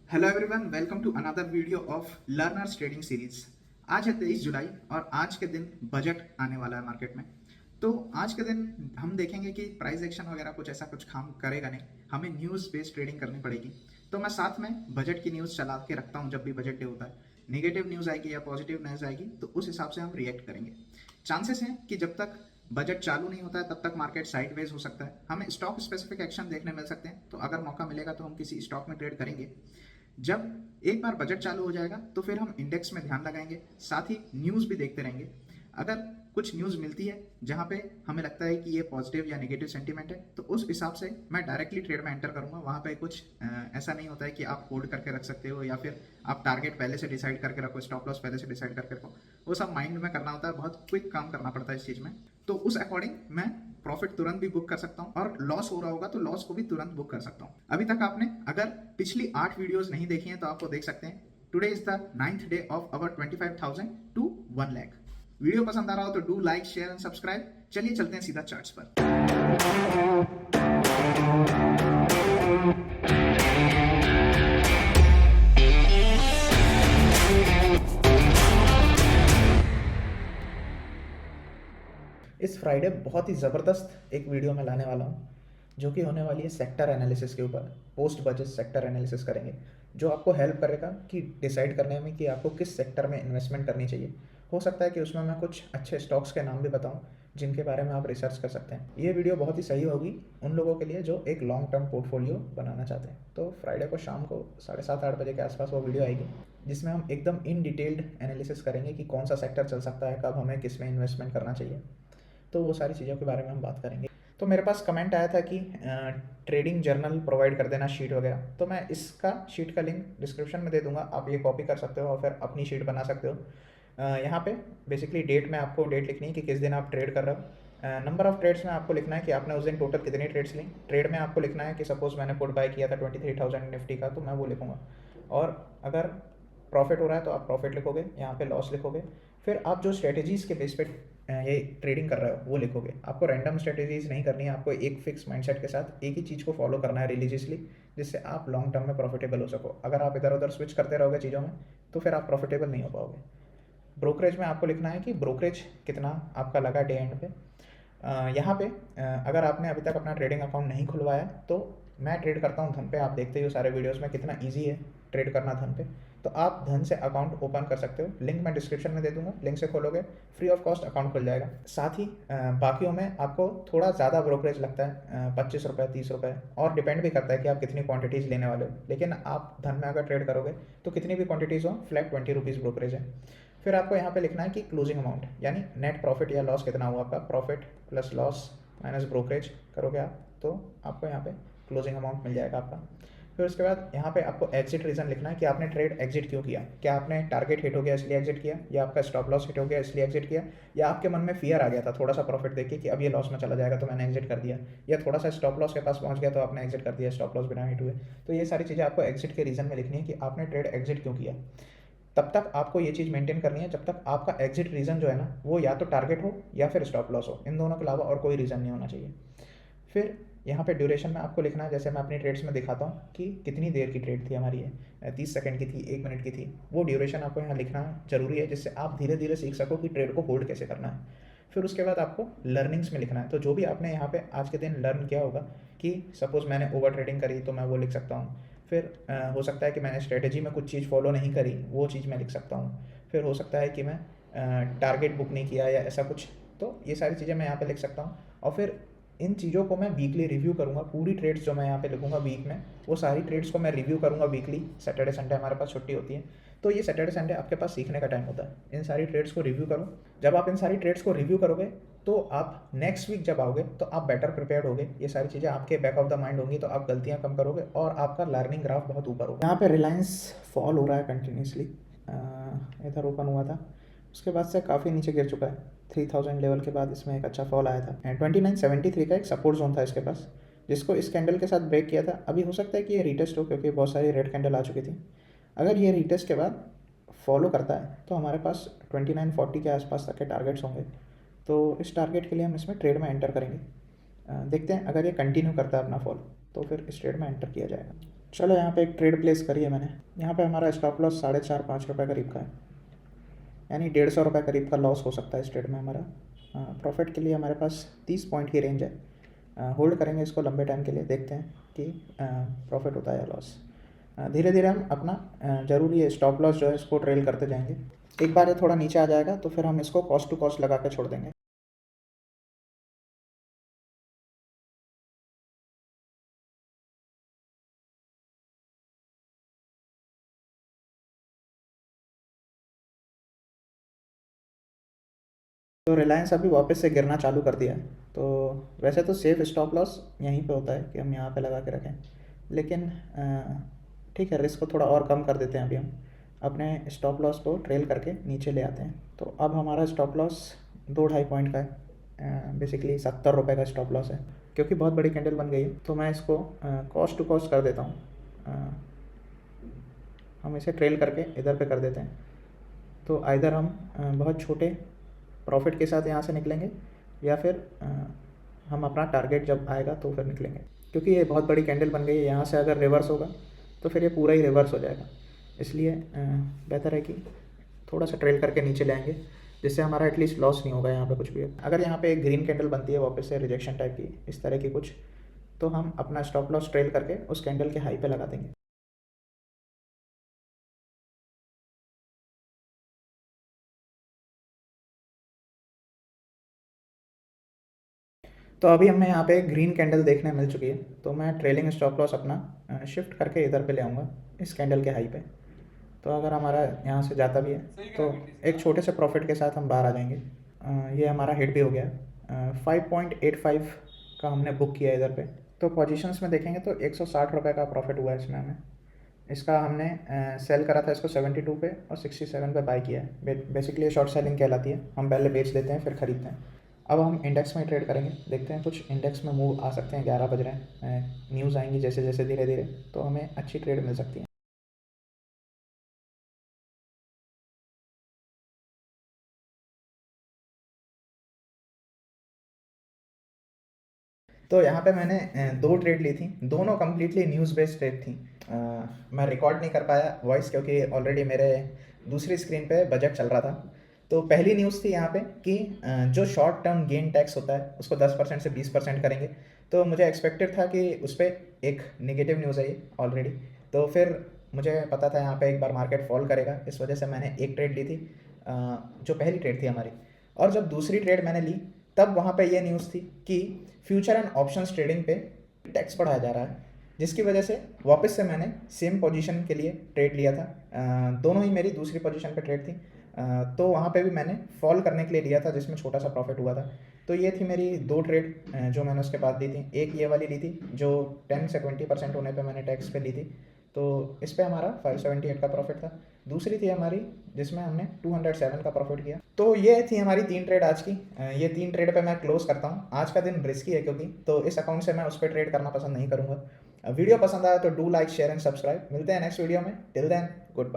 Hello everyone, welcome to another video of learners trading series. आज है 23 जुलाई और आज के दिन बजट आने वाला है मार्केट में। तो आज के दिन हम देखेंगे कि प्राइस एक्शन वगैरह कुछ ऐसा कुछ काम करेगा नहीं, हमें न्यूज़ बेस्ड ट्रेडिंग करनी पड़ेगी। तो मैं साथ में बजट की न्यूज़ चला के रखता हूँ। जब भी बजट डे होता है, नेगेटिव न्यूज़ आएगी या पॉजिटिव न्यूज़ आएगी तो उस हिसाब से हम रिएक्ट करेंगे। चांसेस हैं कि जब तक बजट चालू नहीं होता है तब तक मार्केट साइडवेज हो सकता है, हमें स्टॉक स्पेसिफिक एक्शन देखने मिल सकते हैं। तो अगर मौका मिलेगा तो हम किसी स्टॉक में ट्रेड करेंगे। जब एक बार बजट चालू हो जाएगा तो फिर हम इंडेक्स में ध्यान लगाएंगे, साथ ही न्यूज़ भी देखते रहेंगे। अगर कुछ न्यूज़ मिलती है जहां पे हमें लगता है कि ये पॉजिटिव या नेगेटिव सेंटीमेंट है तो उस हिसाब से मैं डायरेक्टली ट्रेड में एंटर करूंगा। वहां पे कुछ ऐसा नहीं होता है कि आप होल्ड करके रख सकते हो या फिर आप टारगेट पहले से डिसाइड करके रखो, स्टॉप लॉस पहले से डिसाइड करके रखो। वो सब माइंड में करना होता है, बहुत क्विक काम करना पड़ता है इस चीज़ में। तो उस अकॉर्डिंग मैं प्रॉफिट तुरंत भी बुक कर सकता हूं और लॉस हो रहा होगा तो लॉस को भी तुरंत बुक कर सकता हूं। अभी तक आपने अगर पिछली 8 वीडियोस नहीं देखी हैं तो आपको देख सकते हैं। Today is the 9th day of our 25,000 to 1 lakh. Video पसंद आ रहा हो तो do like, share and subscribe. चलिए चलते हैं सीधा चार्ट्स पर। इस फ्राइडे बहुत ही ज़बरदस्त एक वीडियो मैं लाने वाला हूँ जो कि होने वाली है सेक्टर एनालिसिस के ऊपर। पोस्ट बजट सेक्टर एनालिसिस करेंगे जो आपको हेल्प करेगा कि डिसाइड करने में कि आपको किस सेक्टर में इन्वेस्टमेंट करनी चाहिए। हो सकता है कि उसमें मैं कुछ अच्छे स्टॉक्स के नाम भी बताऊं जिनके बारे में आप रिसर्च कर सकते हैं। ये वीडियो बहुत ही सही होगी उन लोगों के लिए जो एक लॉन्ग टर्म पोर्टफोलियो बनाना चाहते हैं। तो फ्राइडे को शाम को 7:30-8 बजे के आसपास वो वीडियो आएगी जिसमें हम एकदम इन डिटेल्ड एनालिसिस करेंगे कि कौन सा सेक्टर चल सकता है, कब हमें किस में इन्वेस्टमेंट करना चाहिए। तो वो सारी चीज़ों के बारे में हम बात करेंगे। तो मेरे पास कमेंट आया था कि ट्रेडिंग जर्नल प्रोवाइड कर देना, शीट वगैरह। तो मैं इसका शीट का लिंक डिस्क्रिप्शन में दे दूंगा, आप ये कॉपी कर सकते हो और फिर अपनी शीट बना सकते हो। यहाँ पे बेसिकली डेट में आपको डेट लिखनी है कि किस दिन आप ट्रेड कर रहे हो। नंबर ऑफ ट्रेड्स में आपको लिखना है कि आपने उस दिन टोटल कितनी ट्रेड्स ली। ट्रेड में आपको लिखना है कि सपोज मैंने पुट बाय किया था 23,000 निफ्टी का, तो मैं वो लिखूंगा। और अगर प्रॉफिट हो रहा है तो आप प्रॉफिट लिखोगे, यहाँ पे लॉस लिखोगे। फिर आप जो स्ट्रेटजीज़ के बेस पे ये ट्रेडिंग कर रहे हो वो लिखोगे। आपको रैंडम स्ट्रेटजीज नहीं करनी है, आपको एक फिक्स माइंडसेट के साथ एक ही चीज़ को फॉलो करना है रिलीजियसली, जिससे आप लॉन्ग टर्म में प्रॉफिटेबल हो सको। अगर आप इधर उधर स्विच करते रहोगे चीज़ों में तो फिर आप प्रॉफिटेबल नहीं हो पाओगे। ब्रोकरेज में आपको लिखना है कि ब्रोकरेज कितना आपका लगा डे एंड पे। यहाँ पे अगर आपने अभी तक अपना ट्रेडिंग अकाउंट नहीं खुलवाया तो मैं ट्रेड करता हूँ धन पे, आप देखते हो सारे वीडियोस में कितना इजी है ट्रेड करना धन पे। तो आप धन से अकाउंट ओपन कर सकते हो, लिंक मैं डिस्क्रिप्शन में दे दूंगा। लिंक से खोलोगे फ्री ऑफ कॉस्ट अकाउंट खुल जाएगा। साथ ही बाकियों में आपको थोड़ा ज़्यादा ब्रोकरेज लगता है, 25 रुपये 30 रुपये, और डिपेंड भी करता है कि आप कितनी क्वांटिटीज़ लेने वाले हो। लेकिन आप धन में अगर ट्रेड करोगे तो कितनी भी क्वांटिटीज़ हो फ्लैट 20 रुपीज़ ब्रोकरेज है। फिर आपको यहाँ पे लिखना है कि क्लोजिंग अमाउंट यानी नेट प्रॉफिट या लॉस कितना हुआ आपका। Profit plus loss minus brokerage करोगे आप तो आपको यहाँ पे क्लोजिंग अमाउंट मिल जाएगा आपका। फिर उसके बाद यहाँ पे आपको एग्जिट रीज़न लिखना है कि आपने ट्रेड एग्जिट क्यों किया। क्या आपने टारगेट हिट हो गया इसलिए एग्जिट किया, या आपका स्टॉप लॉस हिट हो गया इसलिए एग्जिट किया, या आपके मन में फियर आ गया था थोड़ा सा प्रॉफिट देखिए कि अब ये लॉस में चला जाएगा तो मैंने एग्जिट कर दिया, या थोड़ा सा स्टॉप लॉस के पास पहुँच गया तो आपने एग्जिट कर दिया, स्टॉप लॉस बिना हिट हुए। तो ये सारी चीज़ें आपको एग्जिट के रीज़न में लिखनी है कि आपने ट्रेड एग्जिट क्यों किया। तब तक आपको ये चीज़ मेंटेन करनी है जब तक आपका एग्जिट रीज़न जो है ना वो या तो टारगेट हो या फिर स्टॉप लॉस हो। इन दोनों के अलावा और कोई रीज़न नहीं होना चाहिए। फिर यहाँ पे ड्यूरेशन में आपको लिखना है, जैसे मैं अपनी ट्रेड्स में दिखाता हूँ कि कितनी देर की ट्रेड थी हमारी है, 30 सेकंड की थी, 1 मिनट की थी। वो ड्यूरेशन आपको यहाँ लिखना जरूरी है जिससे आप धीरे धीरे सीख सको कि ट्रेड को होल्ड कैसे करना है। फिर उसके बाद आपको लर्निंग्स में लिखना है। तो जो भी आपने यहाँ पे आज के दिन लर्न किया होगा कि सपोज मैंने ओवर ट्रेडिंग करी तो मैं वो लिख सकता हूँ। फिर हो सकता है कि मैंने स्ट्रेटेजी में कुछ चीज़ फॉलो नहीं करी, वो चीज़ मैं लिख सकता हूँ। फिर हो सकता है कि मैं टारगेट बुक नहीं किया या ऐसा कुछ, तो ये सारी चीज़ें मैं यहाँ पे लिख सकता हूँ। और फिर इन चीज़ों को मैं वीकली रिव्यू करूँगा। पूरी ट्रेड्स जो मैं यहाँ पे लिखूँगा वीक में वो सारी ट्रेड्स को मैं रिव्यू करूँगा वीकली। सैटरडे संडे हमारे पास छुट्टी होती है, तो ये सैटरडे संडे आपके पास सीखने का टाइम होता है। इन सारी ट्रेड्स को रिव्यू करो। जब आप इन सारी ट्रेड्स को रिव्यू करोगे तो आप नेक्स्ट वीक जब आओगे तो आप बेटर प्रिपेयर्ड होगे। ये सारी चीज़ें आपके बैक ऑफ द माइंड होंगी तो आप गलतियाँ कम करोगे और आपका लर्निंग ग्राफ बहुत ऊपर होगा। यहाँ पे रिलायंस फॉल हो रहा है कंटिन्यूसली, इधर ओपन हुआ था उसके बाद से काफ़ी नीचे गिर चुका है। 3000 लेवल के बाद इसमें एक अच्छा फॉल आया था। 2973 का एक सपोर्ट जोन था इसके पास जिसको इस कैंडल के साथ ब्रेक किया था। अभी हो सकता है कि ये रीटेस्ट हो क्योंकि बहुत सारी रेड कैंडल आ चुकी थी। अगर ये रीटेस्ट के बाद फॉलो करता है तो हमारे पास 2940 के आसपास तक के टारगेट्स होंगे। तो इस टारगेट के लिए हम इसमें ट्रेड में एंटर करेंगे। देखते हैं अगर ये कंटिन्यू करता है अपना फॉल तो फिर इस ट्रेड में एंटर किया जाएगा। चलो यहाँ पे एक ट्रेड प्लेस करी है मैंने। यहाँ पे हमारा स्टॉप लॉस 4.5-5 रुपये करीब का है, यानी 150 रुपये करीब का लॉस हो सकता है इस ट्रेड में हमारा। प्रॉफिट के लिए हमारे पास 30 पॉइंट की रेंज है। होल्ड करेंगे इसको लंबे टाइम के लिए, देखते हैं कि प्रॉफिट होता है या लॉस। धीरे धीरे हम अपना ज़रूरी है स्टॉप लॉस जो है इसको ट्रेल करते जाएंगे। एक बार ये थोड़ा नीचे आ जाएगा तो फिर हम इसको कॉस्ट टू कॉस्ट लगा के छोड़ देंगे। तो रिलायंस अभी वापस से गिरना चालू कर दिया है। तो वैसे तो सेफ स्टॉप लॉस यहीं पे होता है कि हम यहाँ पे लगा के रखें, लेकिन ठीक है, रिस्क को थोड़ा और कम कर देते हैं। अभी हम अपने स्टॉप लॉस को ट्रेल करके नीचे ले आते हैं। तो अब हमारा स्टॉप लॉस 2-2.5 पॉइंट का है, बेसिकली 70 रुपये का स्टॉप लॉस है। क्योंकि बहुत बड़ी कैंडल बन गई है तो मैं इसको कॉस्ट टू कॉस्ट कर देता हूँ। हम इसे ट्रेल करके इधर पे कर देते हैं। तो आइदर हम बहुत छोटे प्रॉफिट के साथ यहाँ से निकलेंगे, या फिर हम अपना टारगेट जब आएगा तो फिर निकलेंगे। क्योंकि ये बहुत बड़ी कैंडल बन गई है, यहाँ से अगर रिवर्स होगा तो फिर ये पूरा ही रिवर्स हो जाएगा। इसलिए बेहतर है कि थोड़ा सा ट्रेल करके नीचे लाएंगे, जिससे हमारा एटलीस्ट लॉस नहीं होगा यहाँ पे कुछ भी। अगर यहाँ पे एक ग्रीन कैंडल बनती है वापस से रिजेक्शन टाइप की, इस तरह की कुछ, तो हम अपना स्टॉप लॉस ट्रेल करके उस कैंडल के हाई पे लगा देंगे। तो अभी हमें यहाँ पे ग्रीन कैंडल देखने मिल चुकी है, तो मैं ट्रेलिंग स्टॉप लॉस अपना शिफ्ट करके इधर पे ले आऊँगा इस कैंडल के हाई पे। तो अगर हमारा यहाँ से जाता भी है तो एक छोटे से प्रॉफिट के साथ हम बाहर आ जाएंगे। ये हमारा हिट भी हो गया। 5.85 का हमने बुक किया इधर पे। तो पोजीशंस में देखेंगे तो 160 रुपये का प्रॉफिट हुआ है इसमें हमें। इसका हमने सेल करा था इसको 72 पे और 67 पे बाई किया है। बेसिकली ये शॉर्ट सेलिंग कहलाती है, हम पहले बेच देते हैं फिर खरीदते हैं। अब हम इंडेक्स में ट्रेड करेंगे, देखते हैं कुछ इंडेक्स में मूव आ सकते हैं। 11 बज रहे हैं, न्यूज़ आएंगी जैसे जैसे धीरे धीरे, तो हमें अच्छी ट्रेड मिल सकती है। तो यहाँ पे मैंने 2 ट्रेड ली थी, दोनों कम्प्लीटली न्यूज़ बेस्ड ट्रेड थी। मैं रिकॉर्ड नहीं कर पाया वॉइस, क्योंकि ऑलरेडी मेरे दूसरी स्क्रीन पे बजट चल रहा था। तो पहली न्यूज़ थी यहाँ पे कि जो शॉर्ट टर्म गेन टैक्स होता है उसको 10% से 20% करेंगे। तो मुझे एक्सपेक्टेड था कि उस पर एक नेगेटिव न्यूज़ है ये ऑलरेडी। तो फिर मुझे पता था यहाँ पे एक बार मार्केट फॉल करेगा, इस वजह से मैंने एक ट्रेड ली थी, जो पहली ट्रेड थी हमारी। और जब दूसरी ट्रेड मैंने ली तब वहाँ पे ये न्यूज़ थी कि फ्यूचर एंड ऑप्शंस ट्रेडिंग पे टैक्स बढ़ाया जा रहा है, जिसकी वजह से वापस से मैंने सेम पोजीशन के लिए ट्रेड लिया था। दोनों ही मेरी दूसरी पोजीशन पे ट्रेड थी। तो वहाँ पे भी मैंने फॉल करने के लिए लिया था, जिसमें छोटा सा प्रॉफिट हुआ था। तो ये थी मेरी 2 ट्रेड जो मैंने उसके बाद ली थी। एक ये वाली ली थी जो 10 से 20% होने पे मैंने टैक्स पे ली थी, तो इस पे हमारा 578 का प्रॉफिट था। दूसरी थी हमारी जिसमें हमने 207 का प्रॉफिट किया। तो ये थी हमारी 3 ट्रेड आज की। ये 3 ट्रेड पे मैं क्लोज करता हूँ। आज का दिन रिस्की है क्योंकि, तो इस अकाउंट से मैं उस पर ट्रेड करना पसंद नहीं करूँगा। वीडियो पसंद आया तो do like share and subscribe. मिलते हैं नेक्स्ट वीडियो में। Till then, good bye.